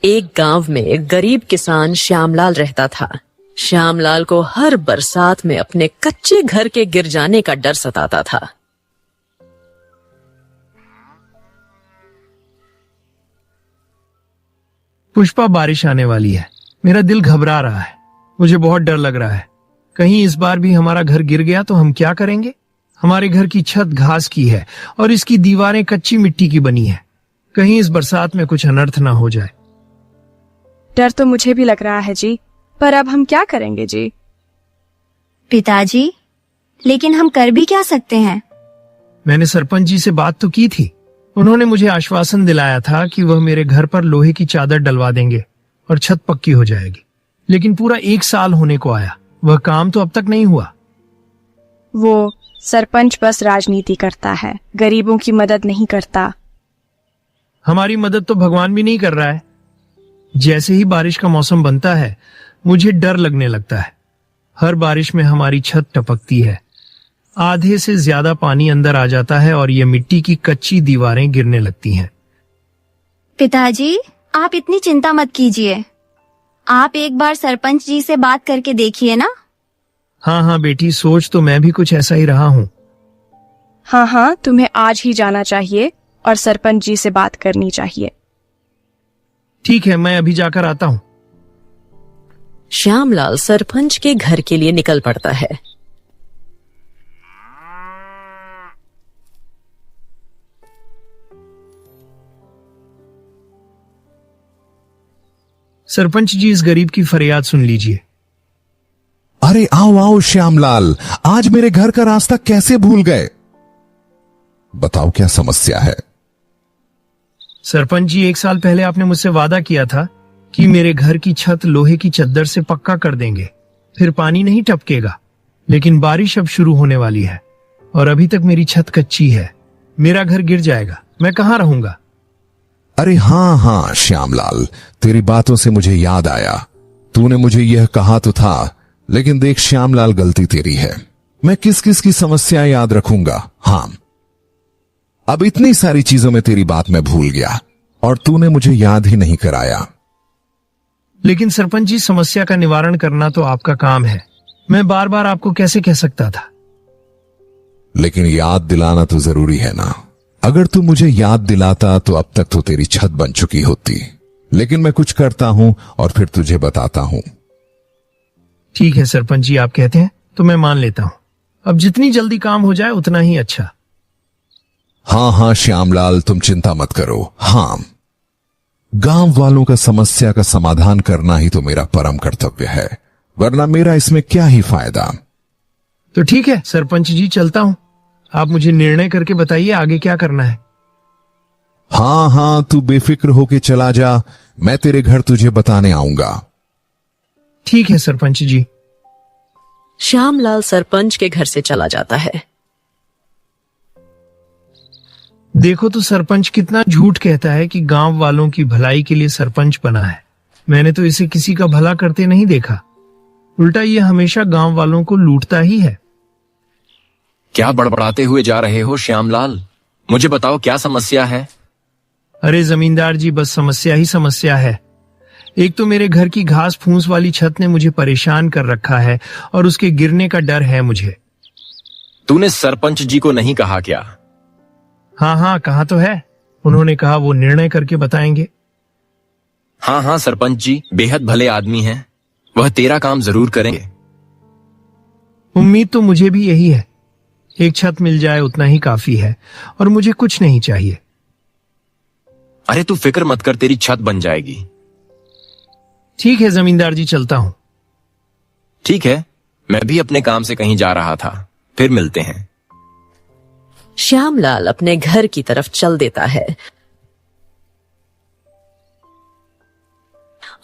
एक गांव में गरीब किसान श्यामलाल रहता था। श्यामलाल को हर बरसात में अपने कच्चे घर के गिर जाने का डर सताता था। पुष्पा, बारिश आने वाली है। मेरा दिल घबरा रहा है। मुझे बहुत डर लग रहा है। कहीं इस बार भी हमारा घर गिर गया तो हम क्या करेंगे? हमारे घर की छत घास की है और इसकी दीवारें कच्ची मिट्टी की बनी है। कहीं इस बरसात में कुछ अनर्थ ना हो जाए। डर तो मुझे भी लग रहा है जी, पर अब हम क्या करेंगे जी? पिताजी, लेकिन हम कर भी क्या सकते हैं? मैंने सरपंच जी से बात तो की थी। उन्होंने मुझे आश्वासन दिलाया था कि वह मेरे घर पर लोहे की चादर डलवा देंगे और छत पक्की हो जाएगी। लेकिन पूरा 1 साल होने को आया, वह काम तो अब तक नहीं हुआ। वो सरपंच बस राजनीति करता है, गरीबों की मदद नहीं करता। हमारी मदद तो भगवान भी नहीं कर रहा है। जैसे ही बारिश का मौसम बनता है, मुझे डर लगने लगता है। हर बारिश में हमारी छत टपकती है। आधे से ज्यादा पानी अंदर आ जाता है और ये मिट्टी की कच्ची दीवारें गिरने लगती हैं। पिताजी, आप इतनी चिंता मत कीजिए। आप एक बार सरपंच जी से बात करके देखिए ना। हाँ हाँ बेटी, सोच तो मैं भी कुछ ऐसा ही रहा हूँ। हाँ, तुम्हें आज ही जाना चाहिए और सरपंच जी से बात करनी चाहिए। ठीक है, मैं अभी जाकर आता हूँ। श्यामलाल सरपंच के घर के लिए निकल पड़ता है। सरपंच जी, इस गरीब की फरियाद सुन लीजिए। अरे आओ आओ श्यामलाल, आज मेरे घर का रास्ता कैसे भूल गए? बताओ क्या समस्या है? सरपंच जी, 1 साल पहले आपने मुझसे वादा किया था कि मेरे घर की छत लोहे की चद्दर से पक्का कर देंगे, फिर पानी नहीं टपकेगा। लेकिन बारिश अब शुरू होने वाली है और अभी तक मेरी छत कच्ची है। मेरा घर गिर जाएगा, मैं कहाँ रहूंगा? अरे हाँ श्यामलाल, तेरी बातों से मुझे याद आया। तूने मुझे यह कहा तो था, लेकिन देख श्यामलाल, गलती तेरी है। मैं किस किस की समस्या याद रखूंगा। हाँ, अब इतनी सारी चीजों में तेरी बात मैं भूल गया और तूने मुझे याद ही नहीं कराया। लेकिन सरपंच जी, समस्या का निवारण करना तो आपका काम है। मैं बार बार आपको कैसे कह सकता था? लेकिन याद दिलाना तो जरूरी है ना। अगर तू मुझे याद दिलाता तो अब तक तो तेरी छत बन चुकी होती। लेकिन मैं कुछ करता हूं और फिर तुझे बताता हूं। ठीक है सरपंच जी, आप कहते हैं तो मैं मान लेता हूं। अब जितनी जल्दी काम हो जाए उतना ही अच्छा। हाँ श्यामलाल, तुम चिंता मत करो। हाँ, गांव वालों का समस्या का समाधान करना ही तो मेरा परम कर्तव्य है, वरना मेरा इसमें क्या ही फायदा। तो ठीक है सरपंच जी, चलता हूं। आप मुझे निर्णय करके बताइए आगे क्या करना है। हाँ, तू बेफिक्र होके चला जा, मैं तेरे घर तुझे बताने आऊंगा। ठीक है सरपंच जी। श्यामलाल सरपंच के घर से चला जाता है। देखो तो सरपंच कितना झूठ कहता है कि गांव वालों की भलाई के लिए सरपंच बना है। मैंने तो इसे किसी का भला करते नहीं देखा। उल्टा ये हमेशा गांव वालों को लूटता ही है। क्या बड़बड़ाते हुए जा रहे हो श्यामलाल? मुझे बताओ क्या समस्या है? अरे जमींदार जी, बस समस्या ही समस्या है। एक तो मेरे घर की घास फूस वाली छत ने मुझे परेशान कर रखा है और उसके गिरने का डर है मुझे। तूने सरपंच जी को नहीं कहा क्या? हाँ, कहा तो है। उन्होंने कहा वो निर्णय करके बताएंगे। हाँ, सरपंच जी बेहद भले आदमी हैं। वह तेरा काम जरूर करेंगे। उम्मीद तो मुझे भी यही है। एक छत मिल जाए उतना ही काफी है और मुझे कुछ नहीं चाहिए। अरे तू फिक्र मत कर, तेरी छत बन जाएगी। ठीक है जमींदार जी, चलता हूं। ठीक है, मैं भी अपने काम से कहीं जा रहा था, फिर मिलते हैं। श्यामलाल अपने घर की तरफ चल देता है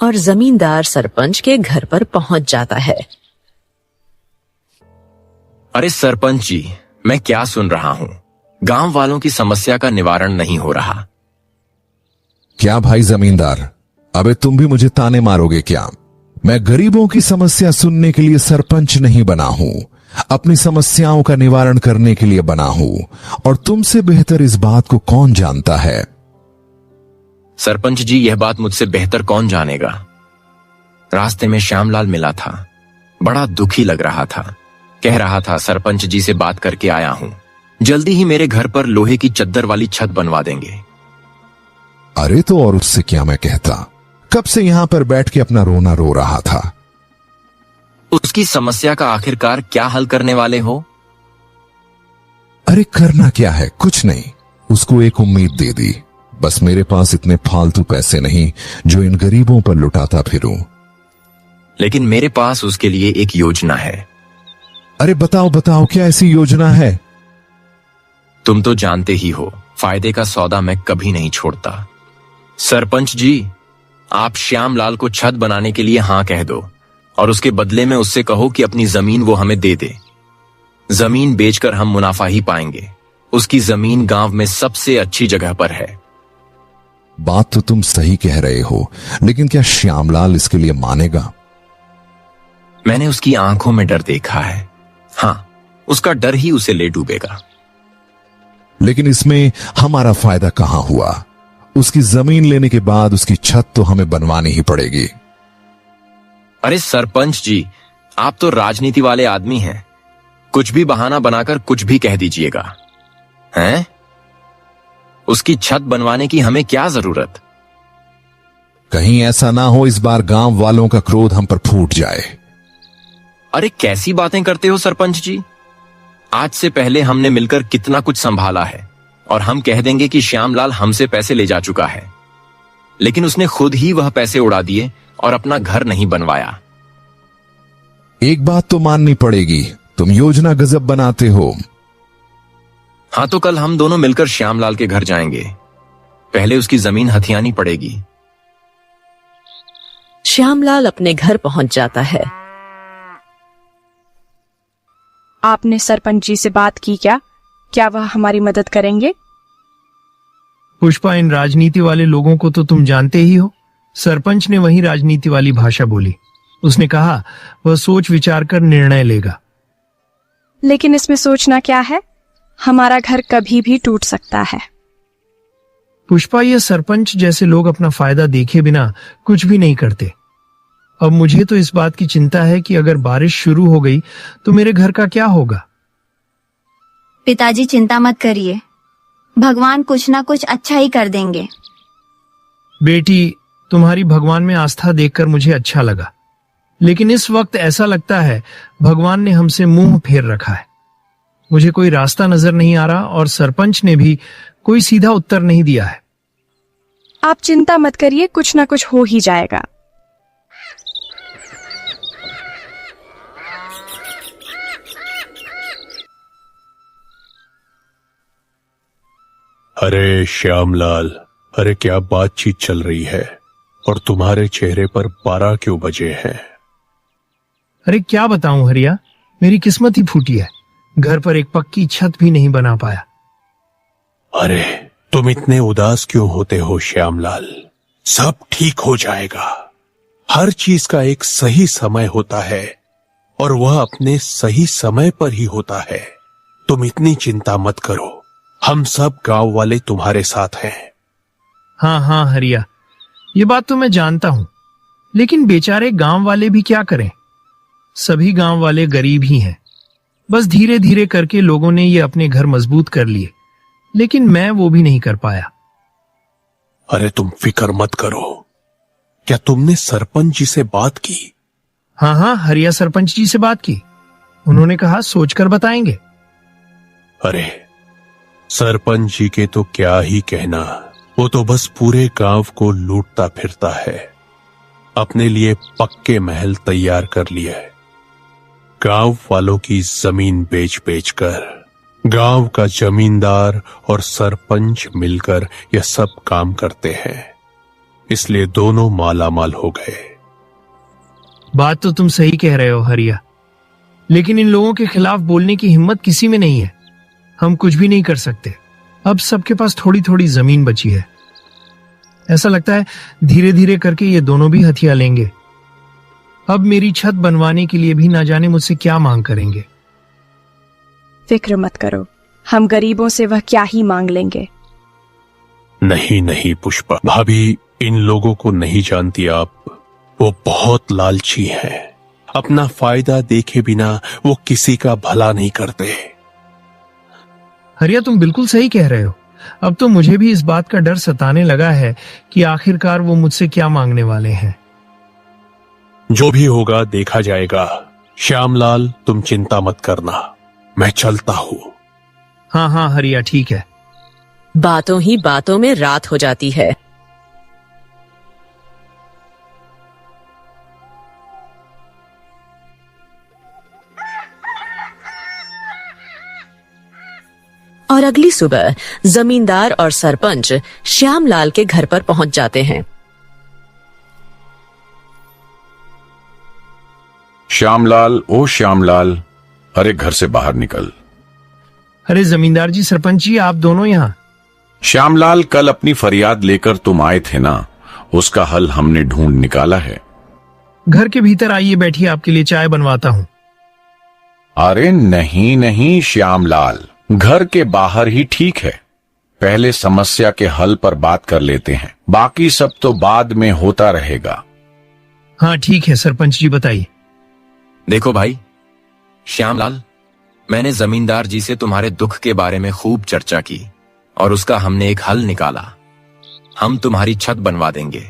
और जमींदार सरपंच के घर पर पहुंच जाता है। अरे सरपंच जी, मैं क्या सुन रहा हूं? गांव वालों की समस्या का निवारण नहीं हो रहा। क्या भाई जमींदार, अबे तुम भी मुझे ताने मारोगे क्या? मैं गरीबों की समस्या सुनने के लिए सरपंच नहीं बना हूं, अपनी समस्याओं का निवारण करने के लिए बना हूं। और तुमसे बेहतर इस बात को कौन जानता है? सरपंच जी, यह बात मुझसे बेहतर कौन जानेगा। रास्ते में श्यामलाल मिला था। बड़ा दुखी लग रहा था। कह रहा था, सरपंच जी से बात करके आया हूं, जल्दी ही मेरे घर पर लोहे की चद्दर वाली छत बनवा देंगे। अरे तो और उससे क्या मैं कहता, कब से यहां पर बैठ के अपना रोना रो रहा था। उसकी समस्या का आखिरकार क्या हल करने वाले हो? अरे करना क्या है, कुछ नहीं। उसको एक उम्मीद दे दी, बस मेरे पास इतने फालतू पैसे नहीं जो इन गरीबों पर लुटाता फिरूं। लेकिन मेरे पास उसके लिए एक योजना है। अरे बताओ बताओ, क्या ऐसी योजना है। तुम तो जानते ही हो, फायदे का सौदा मैं कभी नहीं छोड़ता। सरपंच जी, आप श्यामलाल को छत बनाने के लिए हां कह दो और उसके बदले में उससे कहो कि अपनी जमीन वो हमें दे दे। जमीन बेचकर हम मुनाफा ही पाएंगे। उसकी जमीन गांव में सबसे अच्छी जगह पर है। बात तो तुम सही कह रहे हो, लेकिन क्या श्यामलाल इसके लिए मानेगा। मैंने उसकी आंखों में डर देखा है। हां, उसका डर ही उसे ले डूबेगा। लेकिन इसमें हमारा फायदा कहां हुआ। उसकी जमीन लेने के बाद उसकी छत तो हमें बनवानी ही पड़ेगी। अरे सरपंच जी, आप तो राजनीति वाले आदमी हैं। कुछ भी बहाना बनाकर कुछ भी कह दीजिएगा। हैं? उसकी छत बनवाने की हमें क्या जरूरत। कहीं ऐसा ना हो इस बार गांव वालों का क्रोध हम पर फूट जाए। अरे कैसी बातें करते हो सरपंच जी। आज से पहले हमने मिलकर कितना कुछ संभाला है और हम कह देंगे कि श्यामलाल हमसे पैसे ले जा चुका है, लेकिन उसने खुद ही वह पैसे उड़ा दिए और अपना घर नहीं बनवाया। एक बात तो माननी पड़ेगी, तुम योजना गजब बनाते हो। हाँ, तो कल हम दोनों मिलकर श्यामलाल के घर जाएंगे। पहले उसकी जमीन हथियानी पड़ेगी। श्यामलाल अपने घर पहुंच जाता है। आपने सरपंच जी से बात की क्या? क्या वह हमारी मदद करेंगे? पुष्पा, इन राजनीति वाले लोगों को तो तुम जानते ही हो। सरपंच ने वही राजनीति वाली भाषा बोली। उसने कहा वह सोच विचार कर निर्णय लेगा। लेकिन इसमें सोचना क्या है? हमारा घर कभी भी टूट सकता है। पुष्पा, ये सरपंच जैसे लोग अपना फायदा देखे बिना कुछ भी नहीं करते। अब मुझे तो इस बात की चिंता है कि अगर बारिश शुरू हो गई तो मेरे घर का क्या होगा। पिताजी चिंता मत करिए, भगवान कुछ ना कुछ अच्छा ही कर देंगे। बेटी, तुम्हारी भगवान में आस्था देखकर मुझे अच्छा लगा, लेकिन इस वक्त ऐसा लगता है भगवान ने हमसे मुंह फेर रखा है। मुझे कोई रास्ता नजर नहीं आ रहा और सरपंच ने भी कोई सीधा उत्तर नहीं दिया है। आप चिंता मत करिए, कुछ ना कुछ हो ही जाएगा। अरे श्यामलाल, अरे क्या बातचीत चल रही है और तुम्हारे चेहरे पर 12 क्यों बजे हैं। अरे क्या बताऊं हरिया, मेरी किस्मत ही फूटी है। घर पर एक पक्की छत भी नहीं बना पाया। अरे तुम इतने उदास क्यों होते हो श्यामलाल, सब ठीक हो जाएगा। हर चीज का एक सही समय होता है और वह अपने सही समय पर ही होता है। तुम इतनी चिंता मत करो, हम सब गांव वाले तुम्हारे साथ हैं। हाँ हाँ हरिया, ये बात तो मैं जानता हूं, लेकिन बेचारे गांव वाले भी क्या करें। सभी गांव वाले गरीब ही हैं। बस धीरे धीरे करके लोगों ने ये अपने घर मजबूत कर लिए, लेकिन मैं वो भी नहीं कर पाया। अरे तुम फिक्र मत करो। क्या तुमने सरपंच जी से बात की? हाँ हाँ, हरिया सरपंच जी से बात की। उन्होंने कहा सोचकर बताएंगे। अरे सरपंच जी के तो क्या ही कहना, वो तो बस पूरे गांव को लूटता फिरता है। अपने लिए पक्के महल तैयार कर लिए। गांव वालों की जमीन बेच बेच कर गांव का जमींदार और सरपंच मिलकर यह सब काम करते हैं, इसलिए दोनों मालामाल हो गए। बात तो तुम सही कह रहे हो हरिया, लेकिन इन लोगों के खिलाफ बोलने की हिम्मत किसी में नहीं है। हम कुछ भी नहीं कर सकते। अब सबके पास थोड़ी थोड़ी जमीन बची है। ऐसा लगता है धीरे धीरे करके ये दोनों भी हथिया लेंगे। अब मेरी छत बनवाने के लिए भी ना जाने मुझसे क्या मांग करेंगे। फिक्र मत करो, हम गरीबों से वह क्या ही मांग लेंगे। नहीं नहीं पुष्पा, भाभी इन लोगों को नहीं जानती आप। वो बहुत लालची हैं। अपना फायदा देखे बिना वो किसी का भला नहीं करते। हरिया, तुम बिल्कुल सही कह रहे हो। अब तो मुझे भी इस बात का डर सताने लगा है कि आखिरकार वो मुझसे क्या मांगने वाले हैं। जो भी होगा देखा जाएगा। श्यामलाल, तुम चिंता मत करना, मैं चलता हूं। हाँ हाँ हरिया, ठीक है। बातों ही बातों में रात हो जाती है। और अगली सुबह जमींदार और सरपंच श्यामलाल के घर पर पहुंच जाते हैं। श्यामलाल, ओ श्यामलाल, अरे घर से बाहर निकल। अरे जमींदार जी, सरपंच जी, आप दोनों यहाँ? श्यामलाल, कल अपनी फरियाद लेकर तुम आए थे ना, उसका हल हमने ढूंढ निकाला है। घर के भीतर आइए, बैठिए, आपके लिए चाय बनवाता हूँ। अरे नहीं नहीं श्यामलाल, घर के बाहर ही ठीक है। पहले समस्या के हल पर बात कर लेते हैं, बाकी सब तो बाद में होता रहेगा। हाँ ठीक है सरपंच जी, बताइए। देखो भाई श्यामलाल, मैंने जमींदार जी से तुम्हारे दुख के बारे में खूब चर्चा की और उसका हमने एक हल निकाला। हम तुम्हारी छत बनवा देंगे,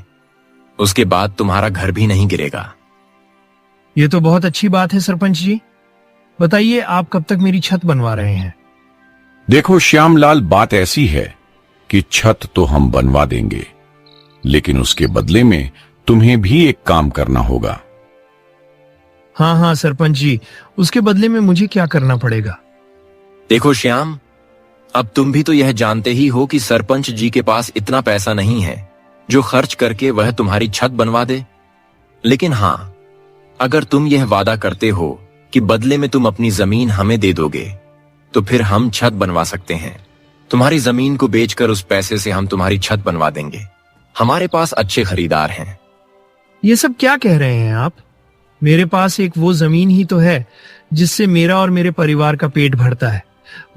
उसके बाद तुम्हारा घर भी नहीं गिरेगा। ये तो बहुत अच्छी बात है सरपंच जी। बताइए, आप कब तक मेरी छत बनवा रहे हैं? देखो श्यामलाल, बात ऐसी है कि छत तो हम बनवा देंगे, लेकिन उसके बदले में तुम्हें भी एक काम करना होगा। हाँ हाँ सरपंच जी, उसके बदले में मुझे क्या करना पड़ेगा? देखो श्याम, अब तुम भी तो यह जानते ही हो कि सरपंच जी के पास इतना पैसा नहीं है जो खर्च करके वह तुम्हारी छत बनवा दे। लेकिन हाँ, अगर तुम यह वादा करते हो कि बदले में तुम अपनी जमीन हमें दे दोगे, तो फिर हम छत बनवा सकते हैं। तुम्हारी जमीन को बेचकर उस पैसे से हम तुम्हारी छत बनवा देंगे। हमारे पास अच्छे खरीदार हैं। ये सब क्या कह रहे हैं आप? मेरे पास एक वो जमीन ही तो है जिससे मेरा और मेरे परिवार का पेट भरता है।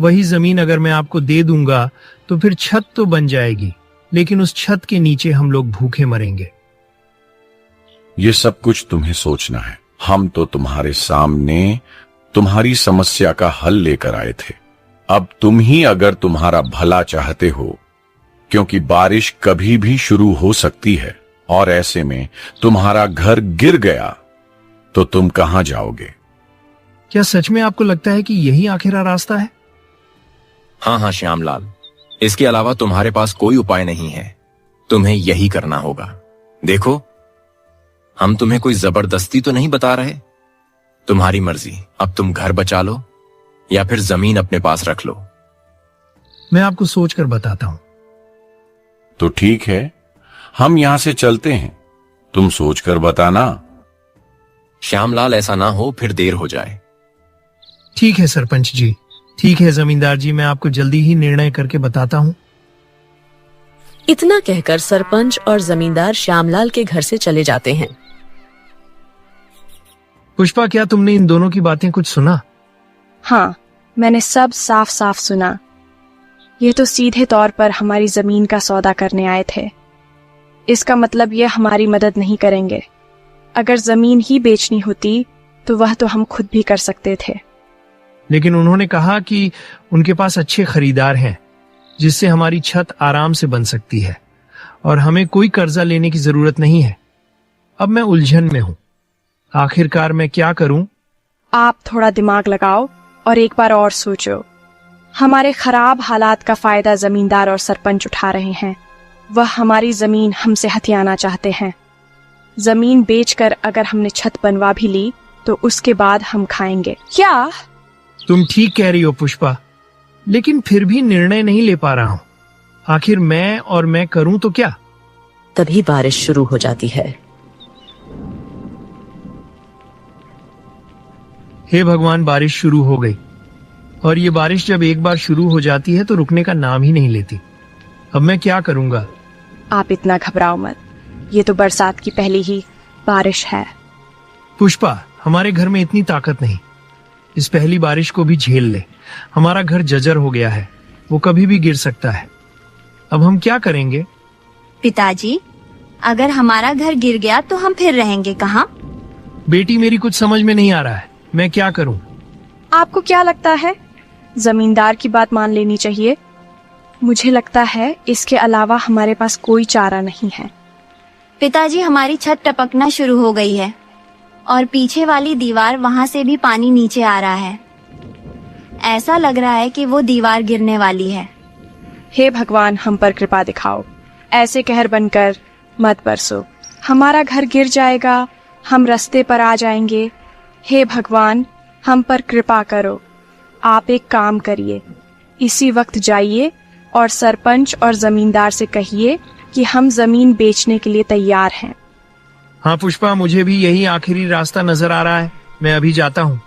वही जमीन अगर मैं आपको दे दूंगा तो फिर छत तो बन जाएगी, लेकिन उस छत के नीचे हम लोग भूखे मरेंगे। ये सब कुछ तुम्हें सोचना है। हम तो तुम्हारे सामने तुम्हारी समस्या का हल लेकर आए थे। अब तुम ही अगर तुम्हारा भला चाहते हो, क्योंकि बारिश कभी भी शुरू हो सकती है और ऐसे में तुम्हारा घर गिर गया तो तुम कहां जाओगे? क्या सच में आपको लगता है कि यही आखिरी रास्ता है? हाँ हाँ श्यामलाल, इसके अलावा तुम्हारे पास कोई उपाय नहीं है। तुम्हें यही करना होगा। देखो, हम तुम्हें कोई जबरदस्ती तो नहीं बता रहे। तुम्हारी मर्जी, अब तुम घर बचा लो या फिर जमीन अपने पास रख लो। मैं आपको सोचकर बताता हूं। तो ठीक है, हम यहां से चलते हैं, तुम सोचकर बताना। श्यामलाल, ऐसा ना हो फिर देर हो जाए। ठीक है सरपंच जी, ठीक है जमींदार जी, मैं आपको जल्दी ही निर्णय करके बताता हूं। इतना कहकर सरपंच और जमींदार श्यामलाल के घर से चले जाते हैं। पुष्पा, क्या तुमने इन दोनों की बातें कुछ सुना? हाँ, मैंने सब साफ साफ सुना। ये तो सीधे तौर पर हमारी जमीन का सौदा करने आए थे। इसका मतलब ये हमारी मदद नहीं करेंगे। अगर जमीन ही बेचनी होती तो वह तो हम खुद भी कर सकते थे। लेकिन उन्होंने कहा कि उनके पास अच्छे खरीदार हैं जिससे हमारी छत आराम से बन सकती है और हमें कोई कर्जा लेने की जरूरत नहीं है। अब मैं उलझन में हूं, आखिरकार मैं क्या करूं? आप थोड़ा दिमाग लगाओ और एक बार और सोचो। हमारे खराब हालात का फायदा जमींदार और सरपंच उठा रहे हैं। वह हमारी जमीन हमसे हथियाना चाहते हैं। जमीन बेचकर अगर हमने छत बनवा भी ली तो उसके बाद हम खाएंगे क्या? तुम ठीक कह रही हो पुष्पा, लेकिन फिर भी निर्णय नहीं ले पा रहा हूं। आखिर मैं करूं तो क्या? तभी बारिश शुरू हो जाती है। हे भगवान, बारिश शुरू हो गई और ये बारिश जब एक बार शुरू हो जाती है तो रुकने का नाम ही नहीं लेती। अब मैं क्या करूंगा? आप इतना घबराओ मत, ये तो बरसात की पहली ही बारिश है। पुष्पा, हमारे घर में इतनी ताकत नहीं। इस पहली बारिश को भी झेल ले। हमारा घर जर्जर हो गया है, वो कभी भी गिर सकता है। अब हम क्या करेंगे? पिताजी, अगर हमारा घर गिर गया तो हम फिर रहेंगे कहाँ? बेटी, मेरी कुछ समझ में नहीं आ रहा है, मैं क्या करूं? आपको क्या लगता है? जमींदार की बात मान लेनी चाहिए। मुझे लगता है इसके अलावा हमारे पास कोई चारा नहीं है। पिताजी, हमारी छत टपकना शुरू हो गई है और पीछे वाली दीवार, वहाँ से भी पानी नीचे आ रहा है। ऐसा लग रहा है कि वो दीवार गिरने वाली है। हे भगवान, हम पर कृपा दिखाओ। ऐसे कहर बनकर मत बरसो। हमारा घर गिर जाएगा, हम रास्ते पर आ जाएंगे। हे भगवान, हम पर कृपा करो। आप एक काम करिए, इसी वक्त जाइए और सरपंच और जमींदार से कहिए कि हम जमीन बेचने के लिए तैयार हैं। हाँ पुष्पा, मुझे भी यही आखिरी रास्ता नजर आ रहा है। मैं अभी जाता हूँ।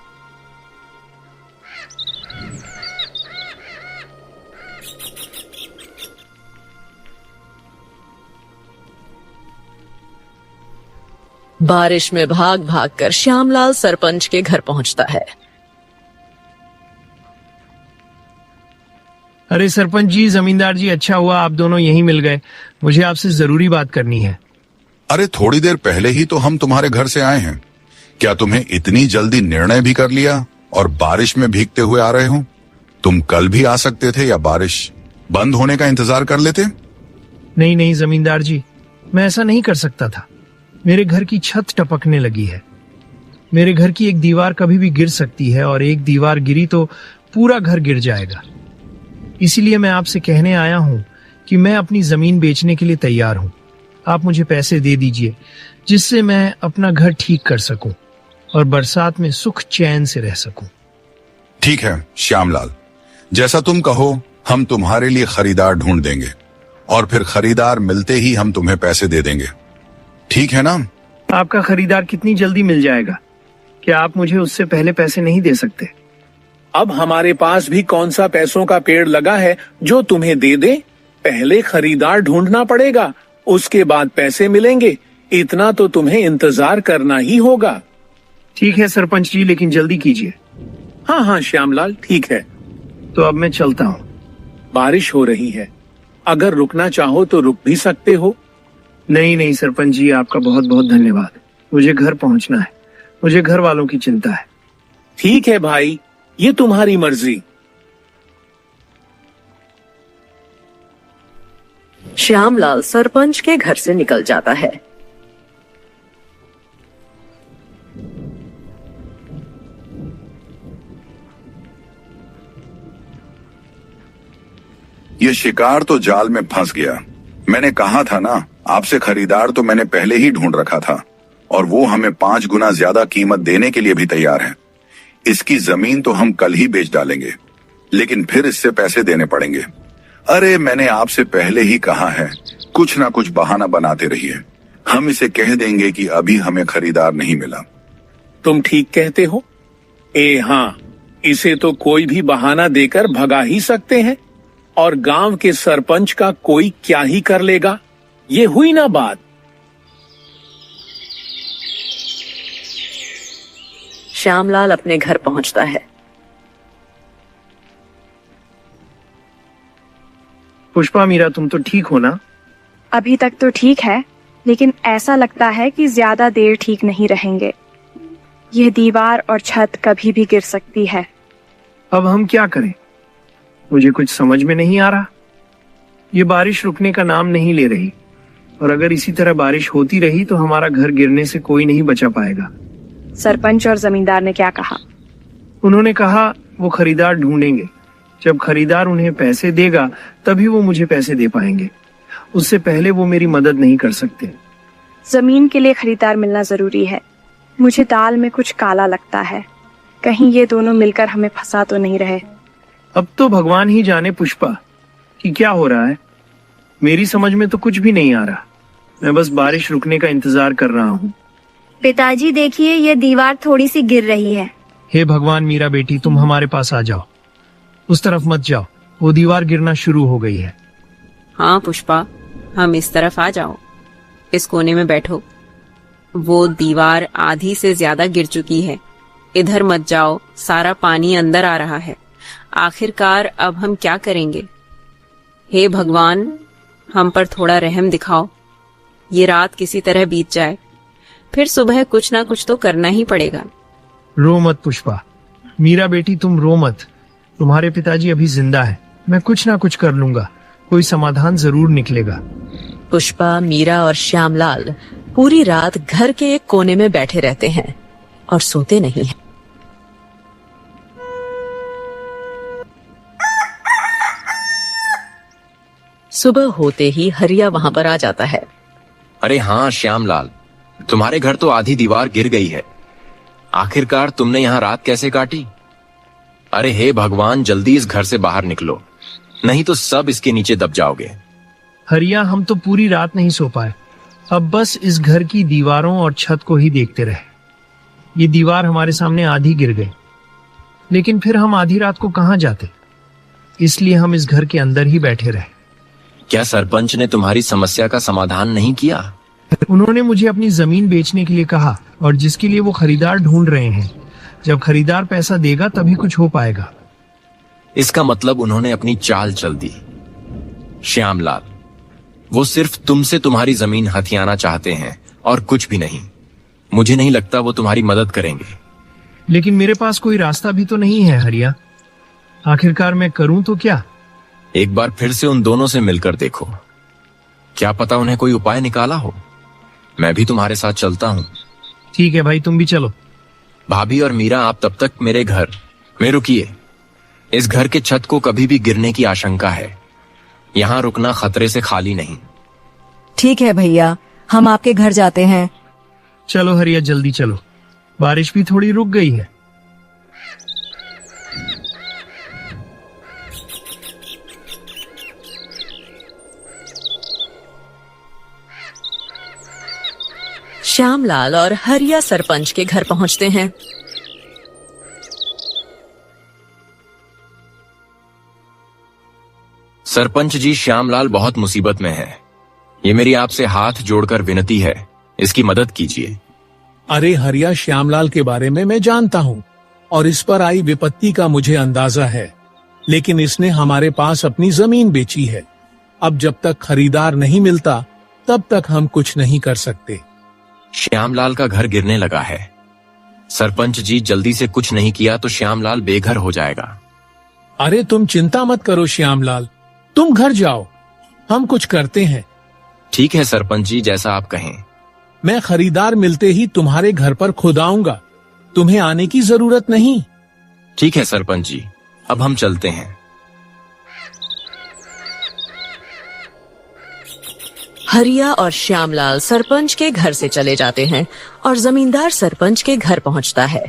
बारिश में भाग भाग कर श्यामलाल सरपंच के घर पहुंचता है। अरे सरपंच जी, जमींदार जी, अच्छा हुआ आप दोनों यहीं मिल गए। मुझे आपसे जरूरी बात करनी है। अरे थोड़ी देर पहले ही तो हम तुम्हारे घर से आए हैं। क्या तुम्हें इतनी जल्दी निर्णय भी कर लिया और बारिश में भीगते हुए आ रहे हो? तुम कल भी आ सकते थे या बारिश बंद होने का इंतजार कर लेते। नहीं नहीं जमींदार जी, मैं ऐसा नहीं कर सकता था। मेरे घर की छत टपकने लगी है। मेरे घर की एक दीवार कभी भी गिर सकती है और एक दीवार गिरी तो पूरा घर गिर जाएगा। इसीलिए मैं आपसे कहने आया हूँ कि मैं अपनी जमीन बेचने के लिए तैयार हूँ। आप मुझे पैसे दे दीजिए जिससे मैं अपना घर ठीक कर सकूं और बरसात में सुख चैन से रह सकूं। ठीक है श्यामलाल, जैसा तुम कहो हम तुम्हारे लिए खरीदार ढूंढ देंगे और फिर खरीदार मिलते ही हम तुम्हें पैसे दे देंगे। ठीक है ना? आपका खरीदार कितनी जल्दी मिल जाएगा? क्या आप मुझे उससे पहले पैसे नहीं दे सकते? अब हमारे पास भी कौन सा पैसों का पेड़ लगा है जो तुम्हें दे दे। पहले खरीदार ढूंढना पड़ेगा, उसके बाद पैसे मिलेंगे। इतना तो तुम्हें इंतजार करना ही होगा। ठीक है सरपंच जी, लेकिन जल्दी कीजिए। हाँ हाँ श्यामलाल, ठीक है। तो अब मैं चलता हूँ। बारिश हो रही है, अगर रुकना चाहो तो रुक भी सकते हो। नहीं नहीं सरपंच जी, आपका बहुत बहुत धन्यवाद। मुझे घर पहुँचना है, मुझे घर वालों की चिंता है। ठीक है भाई, ये तुम्हारी मर्जी। श्यामलाल सरपंच के घर से निकल जाता है। ये शिकार तो जाल में फंस गया। मैंने कहा था ना, आपसे खरीदार तो मैंने पहले ही ढूंढ रखा था और वो हमें 5 गुना ज्यादा कीमत देने के लिए भी तैयार है। इसकी जमीन तो हम कल ही बेच डालेंगे, लेकिन फिर इससे पैसे देने पड़ेंगे। अरे मैंने आपसे पहले ही कहा है, कुछ ना कुछ बहाना बनाते रहिए। हम इसे कह देंगे कि अभी हमें खरीदार नहीं मिला। तुम ठीक कहते हो। हाँ, इसे तो कोई भी बहाना देकर भगा ही सकते हैं और गांव के सरपंच का कोई क्या ही कर लेगा। ये हुई ना बात। श्यामलाल अपने घर पहुंचता है। पुष्पा, मीरा, तुम तो ठीक हो ना? अभी तक तो ठीक है, लेकिन ऐसा लगता है कि ज्यादा देर ठीक नहीं रहेंगे। यह दीवार और छत कभी भी गिर सकती है। अब हम क्या करें? मुझे कुछ समझ में नहीं आ रहा। ये बारिश रुकने का नाम नहीं ले रही और अगर इसी तरह बारिश होती रही तो हमारा घर गिरने से कोई नहीं बचा पाएगा। सरपंच और जमींदार ने क्या कहा? उन्होंने कहा वो खरीदार ढूंढेंगे। जब खरीदार उन्हें पैसे देगा तभी वो मुझे पैसे दे पाएंगे। उससे पहले वो मेरी मदद नहीं कर सकते। जमीन के लिए खरीदार मिलना जरूरी है। मुझे दाल में कुछ काला लगता है। कहीं ये दोनों मिलकर हमें फंसा तो नहीं रहे। अब तो भगवान ही जाने पुष्पा कि क्या हो रहा है। मेरी समझ में तो कुछ भी नहीं आ रहा। मैं बस बारिश रुकने का इंतजार कर रहा हूँ। पिताजी देखिए, ये दीवार थोड़ी सी गिर रही है। हे भगवान, मीरा बेटी, तुम हमारे पास आ जाओ। उस तरफ मत जाओ, वो दीवार गिरना शुरू हो गई है। हाँ पुष्पा, हम इस तरफ आ जाओ। इस कोने में बैठो। वो दीवार आधी से ज्यादा गिर चुकी है। इधर मत जाओ, सारा पानी अंदर आ रहा है। आखिरकार अब हम क्या करेंगे? हे भगवान, हम पर थोड़ा रहम दिखाओ। ये रात किसी तरह बीत जाए, फिर सुबह कुछ ना कुछ तो करना ही पड़ेगा। रो मत पुष्पा, मीरा बेटी तुम रो मत। तुम्हारे पिताजी अभी जिंदा है, मैं कुछ ना कुछ कर लूंगा, कोई समाधान जरूर निकलेगा। पुष्पा, मीरा और श्यामलाल पूरी रात घर के एक कोने में बैठे रहते हैं और सोते नहीं हैं। सुबह होते ही हरिया वहां पर आ जाता है। अरे हाँ श्यामलाल, तुम्हारे घर तो आधी दीवार गिर गई है। आखिरकार तुमने यहाँ रात कैसे काटी? अरे हे भगवान, जल्दी इस घर से बाहर निकलो, नहीं तो सब इसके नीचे दब जाओगे। हरिया, हम तो पूरी रात नहीं सो पाए, अब बस इस घर की दीवारों और छत को ही देखते रहे। ये दीवार हमारे सामने आधी गिर गई, लेकिन फिर हम आधी रात को कहाँ जाते, इसलिए हम इस घर के अंदर ही बैठे रहे। क्या सरपंच ने तुम्हारी समस्या का समाधान नहीं किया? उन्होंने मुझे अपनी जमीन बेचने के लिए कहा, और जिसके लिए वो खरीदार ढूंढ रहे हैं। जब खरीदार पैसा देगा तभी कुछ हो पाएगा। इसका मतलब उन्होंने अपनी चाल चल दी। श्यामलाल, वो सिर्फ तुमसे तुम्हारी जमीन हथियाना चाहते हैं और कुछ भी नहीं। मुझे नहीं लगता वो तुम्हारी मदद करेंगे। लेकिन मेरे पास कोई रास्ता भी तो नहीं है हरिया, आखिरकार मैं करूं तो क्या? एक बार फिर से उन दोनों से मिलकर देखो, क्या पता उन्हें कोई उपाय निकाला हो। मैं भी तुम्हारे साथ चलता हूँ। ठीक है भाई, तुम भी चलो। भाभी और मीरा, आप तब तक मेरे घर में रुकिए। इस घर के छत को कभी भी गिरने की आशंका है, यहाँ रुकना खतरे से खाली नहीं। ठीक है भैया, हम आपके घर जाते हैं। चलो हरिया, जल्दी चलो, बारिश भी थोड़ी रुक गई है। श्यामलाल और हरिया सरपंच के घर पहुंचते हैं। सरपंच जी, श्यामलाल बहुत मुसीबत में है। ये मेरी आपसे हाथ जोड़कर विनती है, इसकी मदद कीजिए। अरे हरिया, श्यामलाल के बारे में मैं जानता हूँ और इस पर आई विपत्ति का मुझे अंदाजा है, लेकिन इसने हमारे पास अपनी जमीन बेची है। अब जब तक खरीदार नहीं मिलता तब तक हम कुछ नहीं कर सकते। श्यामलाल का घर गिरने लगा है। सरपंच जी, जल्दी से कुछ नहीं किया तो श्यामलाल बेघर हो जाएगा। अरे तुम चिंता मत करो श्यामलाल, तुम घर जाओ, हम कुछ करते हैं। ठीक है सरपंच जी, जैसा आप कहें। मैं खरीदार मिलते ही तुम्हारे घर पर खुद आऊंगा, तुम्हें आने की जरूरत नहीं। ठीक है सरपंच जी, अब हम चलते हैं। हरिया और श्यामलाल सरपंच के घर से चले जाते हैं और जमींदार सरपंच के घर पहुंचता है।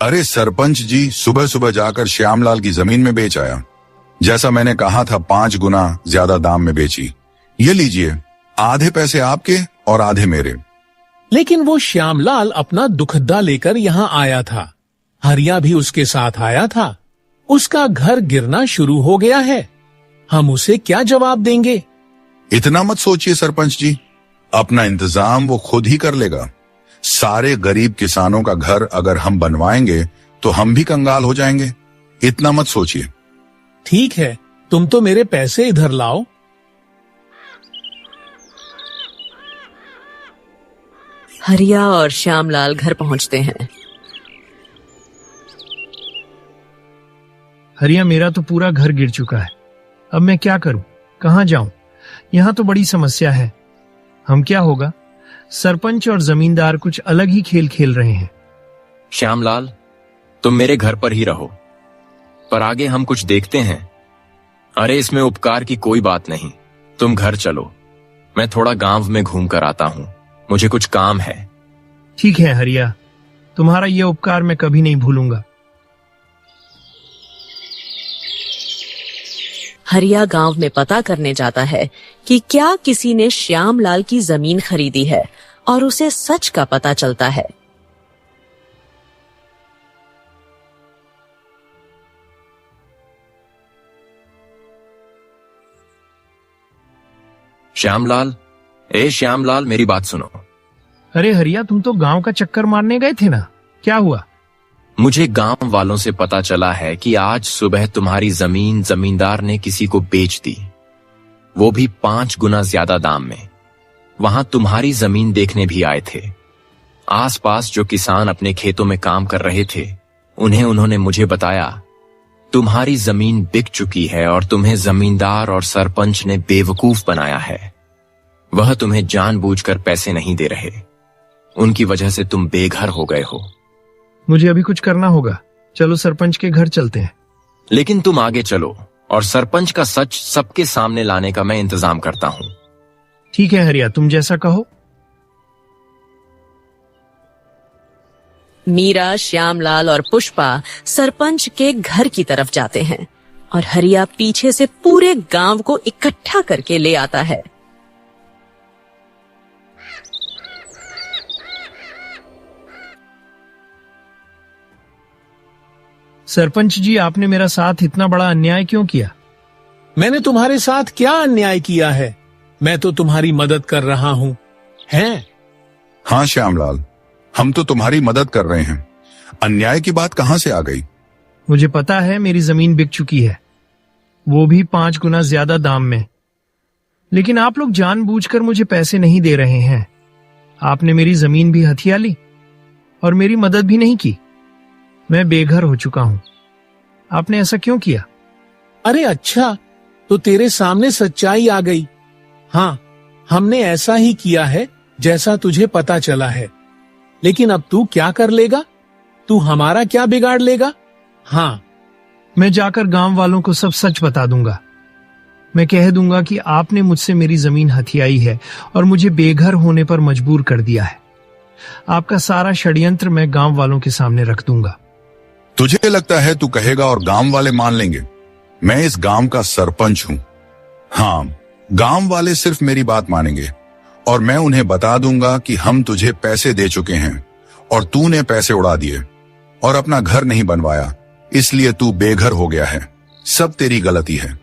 अरे सरपंच जी, सुबह सुबह जाकर श्यामलाल की जमीन में बेच आया। जैसा मैंने कहा था, 5 गुना ज्यादा दाम में बेची। ये लीजिए, आधे पैसे आपके और आधे मेरे। लेकिन वो श्यामलाल अपना दुखद्दा लेकर यहाँ आया था, हरिया भी उसके साथ आया था। उसका घर गिरना शुरू हो गया है, हम उसे क्या जवाब देंगे? इतना मत सोचिए सरपंच जी, अपना इंतजाम वो खुद ही कर लेगा। सारे गरीब किसानों का घर अगर हम बनवाएंगे तो हम भी कंगाल हो जाएंगे। इतना मत सोचिए। ठीक है, तुम तो मेरे पैसे इधर लाओ। हरिया और श्यामलाल घर पहुंचते हैं। हरिया, मेरा तो पूरा घर गिर चुका है, अब मैं क्या करूं, कहां जाऊं? यहाँ तो बड़ी समस्या है। हम क्या होगा? सरपंच और जमींदार कुछ अलग ही खेल खेल रहे हैं। श्यामलाल, तुम मेरे घर पर ही रहो, पर आगे हम कुछ देखते हैं। अरे इसमें उपकार की कोई बात नहीं, तुम घर चलो, मैं थोड़ा गांव में घूम कर आता हूँ, मुझे कुछ काम है। ठीक है हरिया, तुम्हारा यह उपकार मैं कभी नहीं भूलूंगा। हरिया गांव में पता करने जाता है कि क्या किसी ने श्यामलाल की जमीन खरीदी है और उसे सच का पता चलता है। श्यामलाल, ए श्यामलाल, मेरी बात सुनो। अरे हरिया, तुम तो गांव का चक्कर मारने गए थे ना, क्या हुआ? मुझे गांव वालों से पता चला है कि आज सुबह तुम्हारी जमीन जमींदार ने किसी को बेच दी, वो भी 5 गुना ज्यादा दाम में। वहां तुम्हारी जमीन देखने भी आए थे। आसपास जो किसान अपने खेतों में काम कर रहे थे, उन्होंने मुझे बताया तुम्हारी जमीन बिक चुकी है और तुम्हें जमींदार और सरपंच ने बेवकूफ बनाया है। वह तुम्हें जानबूझकर पैसे नहीं दे रहे, उनकी वजह से तुम बेघर हो गए हो। मुझे अभी कुछ करना होगा, चलो सरपंच के घर चलते हैं। लेकिन तुम आगे चलो और सरपंच का सच सबके सामने लाने का मैं इंतजाम करता हूं। ठीक है हरिया, तुम जैसा कहो। मीरा, श्यामलाल और पुष्पा सरपंच के घर की तरफ जाते हैं और हरिया पीछे से पूरे गांव को इकट्ठा करके ले आता है। सरपंच जी, आपने मेरा साथ इतना बड़ा अन्याय क्यों किया? मैंने तुम्हारे साथ क्या अन्याय किया है? मैं तो तुम्हारी मदद कर रहा हूँ, हैं? हाँ श्यामलाल, हम तो तुम्हारी मदद कर रहे हैं। अन्याय की बात कहां से आ गई? मुझे पता है मेरी जमीन बिक चुकी है, वो भी 5 गुना ज्यादा दाम में। लेकिन आप लोग जानबूझकर मुझे पैसे नहीं दे रहे हैं। आपने मेरी जमीन भी हथिया ली और मेरी मदद भी नहीं की। मैं बेघर हो चुका हूं। आपने ऐसा क्यों किया? अरे अच्छा, तो तेरे सामने सच्चाई आ गई। हाँ, हमने ऐसा ही किया है जैसा तुझे पता चला है। लेकिन अब तू क्या कर लेगा? तू हमारा क्या बिगाड़ लेगा? हाँ, मैं जाकर गांव वालों को सब सच बता दूंगा। मैं कह दूंगा कि आपने मुझसे मेरी जमीन हथियाई है और मुझे बेघर होने पर मजबूर कर दिया है। आपका सारा षड्यंत्र मैं गांव वालों के सामने रख दूंगा। तुझे लगता है तू कहेगा और गांव वाले मान लेंगे? मैं इस गांव का सरपंच हूं। हाँ, गांव वाले सिर्फ मेरी बात मानेंगे और मैं उन्हें बता दूंगा कि हम तुझे पैसे दे चुके हैं और तूने पैसे उड़ा दिए और अपना घर नहीं बनवाया, इसलिए तू बेघर हो गया है। सब तेरी गलती है।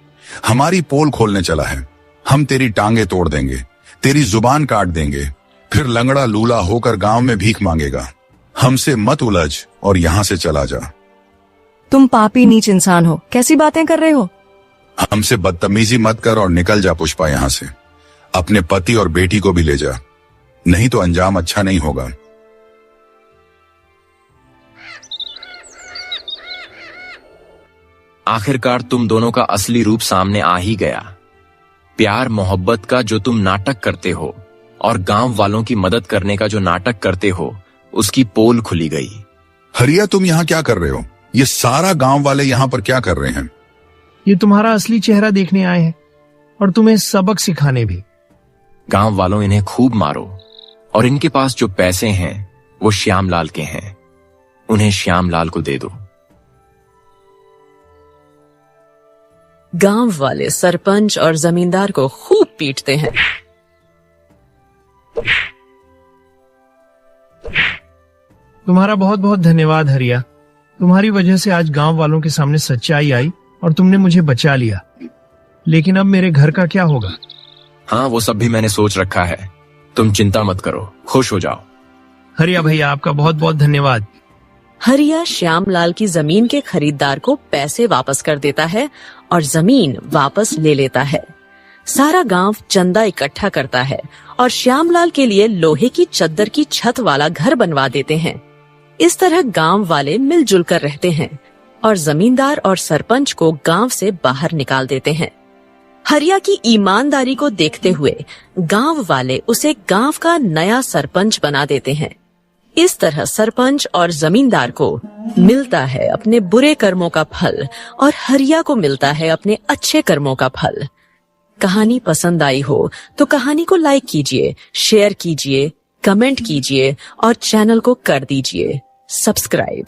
हमारी पोल खोलने चला है। हम तेरी टांगे तोड़ देंगे, तेरी जुबान काट देंगे, फिर लंगड़ा लूला होकर गांव में भीख मांगेगा। हमसे मत उलझ और यहां से चला जा। तुम पापी नीच इंसान हो, कैसी बातें कर रहे हो? हमसे बदतमीजी मत कर और निकल जा पुष्पा यहां से। अपने पति और बेटी को भी ले जा, नहीं तो अंजाम अच्छा नहीं होगा। आखिरकार तुम दोनों का असली रूप सामने आ ही गया। प्यार मोहब्बत का जो तुम नाटक करते हो और गांव वालों की मदद करने का जो नाटक करते हो, उसकी पोल खुली गई। हरिया, तुम यहाँ क्या कर रहे हो? ये सारा गांव वाले यहाँ पर क्या कर रहे हैं? ये तुम्हारा असली चेहरा देखने आए हैं और तुम्हें सबक सिखाने भी। गांव वालों, इन्हें खूब मारो और इनके पास जो पैसे हैं वो श्यामलाल के हैं, उन्हें श्यामलाल को दे दो। गांव वाले सरपंच और जमींदार को खूब पीटते हैं। तुम्हारा बहुत बहुत धन्यवाद हरिया। तुम्हारी वजह से आज गांव वालों के सामने सच्चाई आई और तुमने मुझे बचा लिया। लेकिन अब मेरे घर का क्या होगा? हाँ, वो सब भी मैंने सोच रखा है। तुम चिंता मत करो, खुश हो जाओ। हरिया भैया, आपका बहुत बहुत धन्यवाद। हरिया श्यामलाल की जमीन के खरीदार को पैसे वापस कर देता है और जमीन वापस ले लेता है। सारा गांव चंदा इकट्ठा करता है और श्यामलाल के लिए लोहे की चद्दर की छत वाला घर बनवा देते हैं। इस तरह गांव वाले मिलजुल कर रहते हैं और जमींदार और सरपंच को गांव से बाहर निकाल देते हैं। हरिया की ईमानदारी को देखते हुए गांव वाले उसे गांव का नया सरपंच बना देते हैं। इस तरह सरपंच और जमींदार को मिलता है अपने बुरे कर्मों का फल और हरिया को मिलता है अपने अच्छे कर्मों का फल। कहानी पसंद आई हो तो कहानी को लाइक कीजिए, शेयर कीजिए, कमेंट कीजिए और चैनल को कर दीजिए सब्सक्राइब।